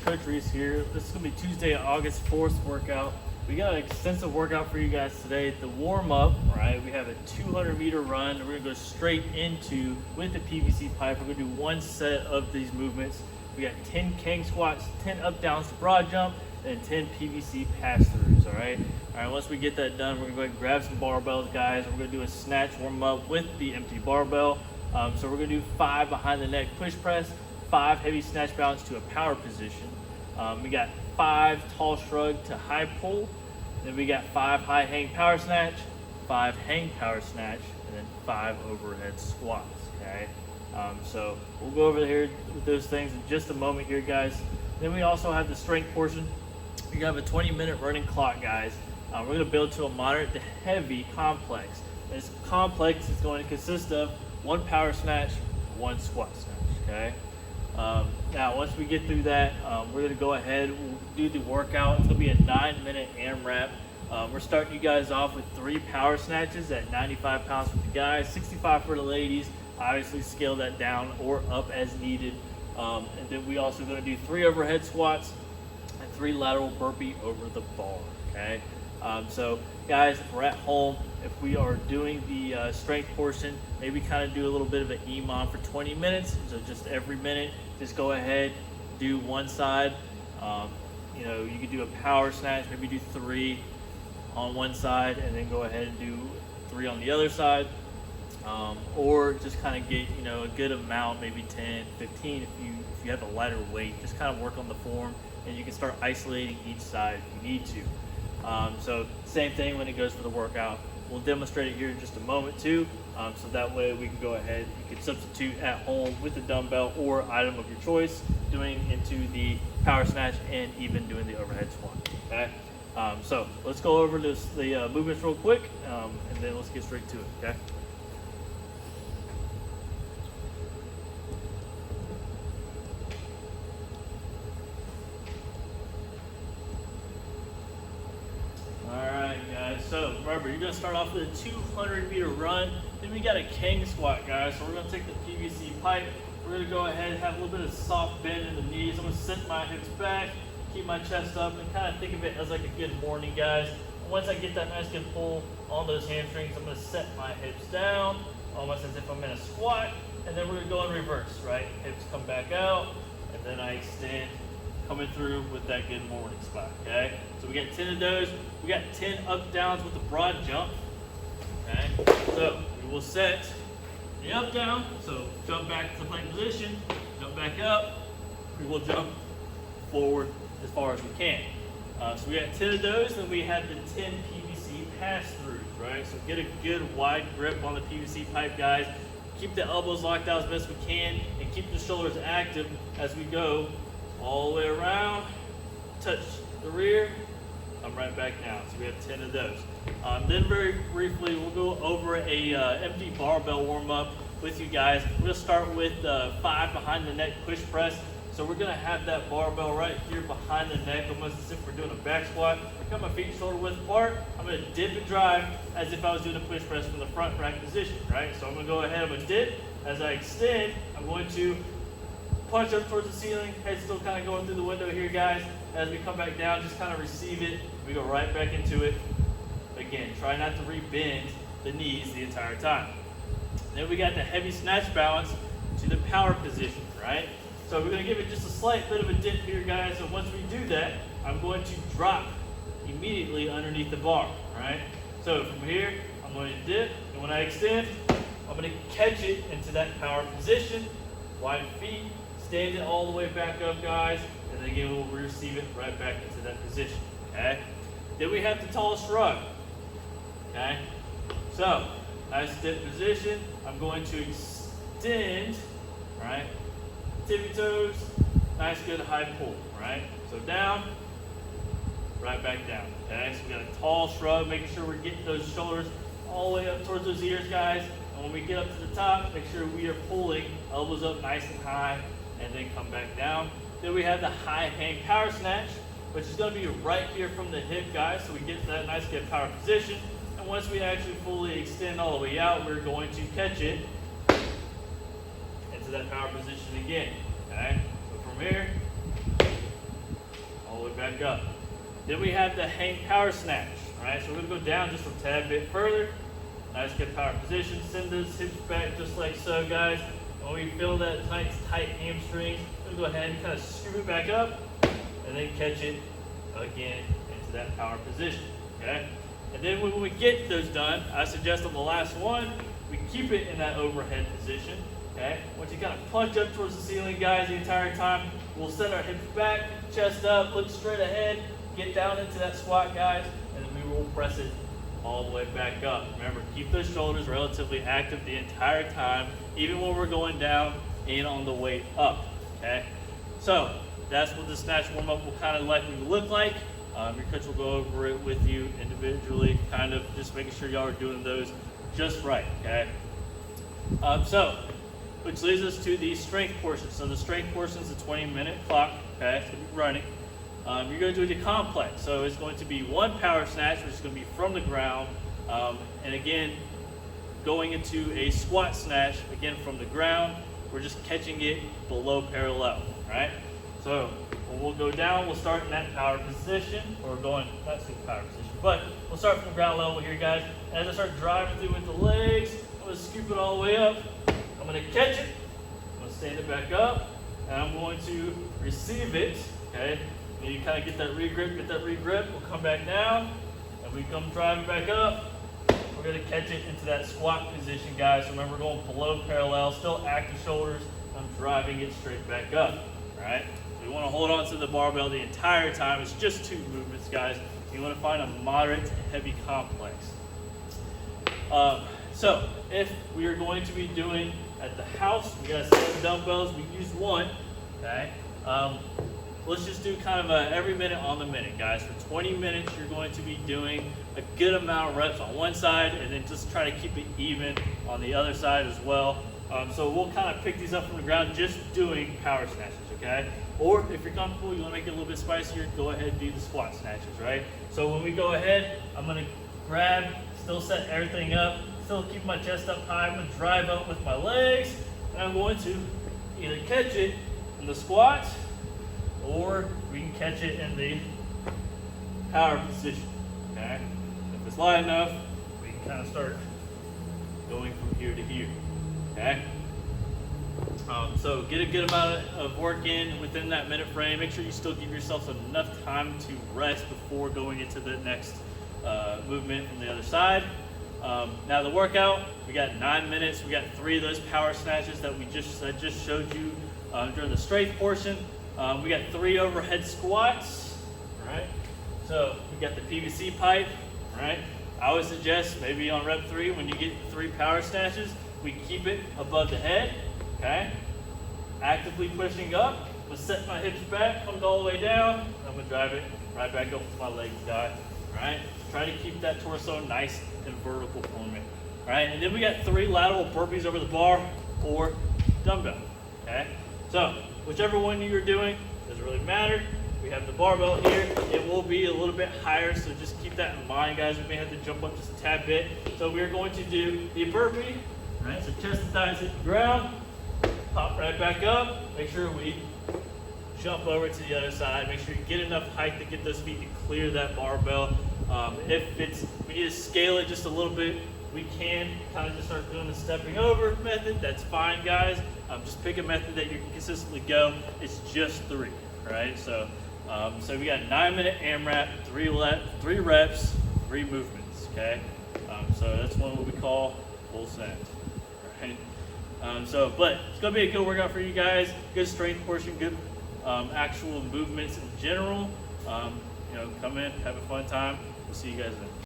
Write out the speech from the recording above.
Coach Reese here. This is going to be Tuesday, August 4th workout. We got an extensive workout for you guys today. The warm up, right? We have a 200-meter run. We're going to go straight into, with the PVC pipe, we're going to do one set of these movements. We got 10 Kang Squats, 10 up downs to broad jump, and 10 PVC Pass Throughs, all right? All right, once we get that done, we're going to go ahead and grab some barbells, guys. We're going to do a snatch warm up with the empty barbell. So we're going to do 5 behind the neck push press, 5 heavy snatch balance to a power position. We got 5 tall shrug to high pull. Then we got 5 high hang power snatch, 5 hang power snatch, and then 5 overhead squats, okay? So we'll go over here with those things in just a moment here, guys. Then we also have the strength portion. We have a 20-minute running clock, guys. We're going to build to a moderate to heavy complex. This complex is going to consist of 1 power snatch, 1 squat snatch, okay? Now, once we get through that, we're going to go ahead and do the workout. It's going to be a 9-minute AMRAP. We're starting you guys off with 3 power snatches at 95 pounds for the guys, 65 for the ladies. Obviously, scale that down or up as needed. And then we also going to do 3 overhead squats and 3 lateral burpee over the bar, okay? So, guys, if we're at home, if we are doing the strength portion, maybe kind of do a little bit of an EMOM for 20 minutes. So just every minute, just go ahead, do one side. You know, you could do a power snatch, maybe do 3 on one side, and then go ahead and do 3 on the other side. Or just kind of get, you know, a good amount, maybe 10, 15 if you have a lighter weight. Just kind of work on the form, and you can start isolating each side if you need to. So same thing when it goes for the workout. We'll demonstrate it here in just a moment too, so that way we can go ahead. You can substitute at home with a dumbbell or item of your choice, doing into the power snatch and even doing the overhead squat. Okay, so let's go over the movements real quick, and then let's get straight to it. Okay. So remember, you're going to start off with a 200-meter run. Then we got a Kang squat, guys. So we're going to take the PVC pipe. We're going to go ahead and have a little bit of soft bend in the knees. I'm going to set my hips back, keep my chest up, and kind of think of it as like a good morning, guys. And once I get that nice good pull on those hamstrings, I'm going to set my hips down, almost as if I'm in a squat. And then we're going to go in reverse, right? Hips come back out, and then I extend, coming through with that good morning spot, okay? So we got 10 of those. We got 10 up downs with the broad jump, okay? So we will set the up down, so jump back to the plank position, jump back up, we will jump forward as far as we can. So we got 10 of those, and we have the 10 PVC pass throughs, right? So get a good wide grip on the PVC pipe, guys. Keep the elbows locked out as best we can, and keep the shoulders active as we go all the way around, touch the rear, come right back down. So we have 10 of those. Then very briefly, we'll go over a empty barbell warm up with you guys. We're gonna start with 5 behind the neck push press. So we're gonna have that barbell right here behind the neck, almost as if we're doing a back squat. I cut my feet shoulder width apart. I'm gonna dip and drive as if I was doing a push press from the front rack position, right? So I'm gonna go ahead, I'm gonna dip. As I extend, I'm going to punch up towards the ceiling, head still kind of going through the window here, guys. As we come back down, just kind of receive it. We go right back into it. Again, try not to re-bend the knees the entire time. Then we got the heavy snatch balance to the power position, right? So we're going to give it just a slight bit of a dip here, guys. So once we do that, I'm going to drop immediately underneath the bar, right? So from here, I'm going to dip, and when I extend, I'm going to catch it into that power position. Wide feet. Stand it all the way back up, guys, and then again, we'll receive it right back into that position, okay? Then we have the tall shrug, okay? So, nice dip position. I'm going to extend, right? Tippy toes, nice good high pull, right? So down, right back down, okay? So we got a tall shrug, making sure we're getting those shoulders all the way up towards those ears, guys. And when we get up to the top, make sure we are pulling elbows up nice and high, and then come back down. Then we have the high hang power snatch, which is going to be right here from the hip, guys, so we get to that nice good power position. And once we actually fully extend all the way out, we're going to catch it into that power position again, okay? So from here, back up. Then we have the hang power snatch. All right, so we're gonna go down just a tad bit further. Nice good power position. Send those hips back just like so, guys. When we feel that nice tight hamstring, we're gonna go ahead and kind of scoop it back up and then catch it again into that power position, okay? And then when we get those done, I suggest on the last one, we keep it in that overhead position, okay? Once you kind of punch up towards the ceiling, guys, the entire time, we'll set our hips back, chest up, look straight ahead, get down into that squat, guys, and then we will press it all the way back up. Remember, keep those shoulders relatively active the entire time, even when we're going down and on the way up, okay? So that's what the snatch warm-up will kind of likely look like. Your coach will go over it with you individually, kind of just making sure y'all are doing those just right, okay? Which leads us to the strength portion. So the strength portion is a 20-minute clock, okay? It's gonna be running. You're going to do the complex. So it's going to be one power snatch, which is going to be from the ground. And again, going into a squat snatch, again from the ground, we're just catching it below parallel, right? So when we'll go down, we'll start in that power position, or going, not to the power position, but we'll start from ground level here, guys. And as I start driving through with the legs, I'm going to scoop it all the way up. I'm going to catch it. I'm going to stand it back up, and I'm going to receive it, okay? And you kind of get that regrip, we'll come back down, and we come driving back up. We're gonna catch it into that squat position, guys. Remember, we're going below parallel, still active shoulders. I'm driving it straight back up, all right? So we wanna hold on to the barbell the entire time. It's just 2 movements, guys. You wanna find a moderate to heavy complex. So if we are going to be doing at the house, we got 7 dumbbells, we use 1, okay? Let's just do kind of a every minute on the minute, guys. For 20 minutes, you're going to be doing a good amount of reps on one side, and then just try to keep it even on the other side as well. So we'll kind of pick these up from the ground, just doing power snatches, okay? Or if you're comfortable, you want to make it a little bit spicier, go ahead and do the squat snatches, right? So when we go ahead, I'm going to grab, still set everything up, still keep my chest up high. I'm going to drive up with my legs, and I'm going to either catch it in the squat, or we can catch it in the power position, okay? If it's light enough, we can kind of start going from here to here, okay? So get a good amount of work in within that minute frame. Make sure you still give yourself enough time to rest before going into the next movement from the other side. Now the workout, we got 9 minutes. We got 3 of those power snatches that I just showed you during the strength portion. We got 3 overhead squats, right? So we got the PVC pipe, right? I would suggest maybe on rep 3, when you get 3 power snatches, we keep it above the head, okay? Actively pushing up. I'm gonna set my hips back, come all the way down. I'm gonna drive it right back up with my legs, guys, right? Try to keep that torso nice and vertical for me, right? And then we got 3 lateral burpees over the bar or dumbbell, okay? So whichever one you're doing, doesn't really matter. We have the barbell here. It will be a little bit higher, so just keep that in mind, guys. We may have to jump up just a tad bit. So we're going to do the burpee, right? So chest and thighs hit the ground, pop right back up. Make sure we jump over to the other side. Make sure you get enough height to get those feet to clear that barbell. If we need to scale it just a little bit, we can kind of just start doing the stepping over method. That's fine, guys. Just pick a method that you can consistently go. It's just 3, right? So we got 9-minute AMRAP, 3 reps, 3 movements, okay? So that's what we call full snatch, right? But it's gonna be a good workout for you guys. Good strength portion, good actual movements in general. Come in, have a fun time. We'll see you guys then.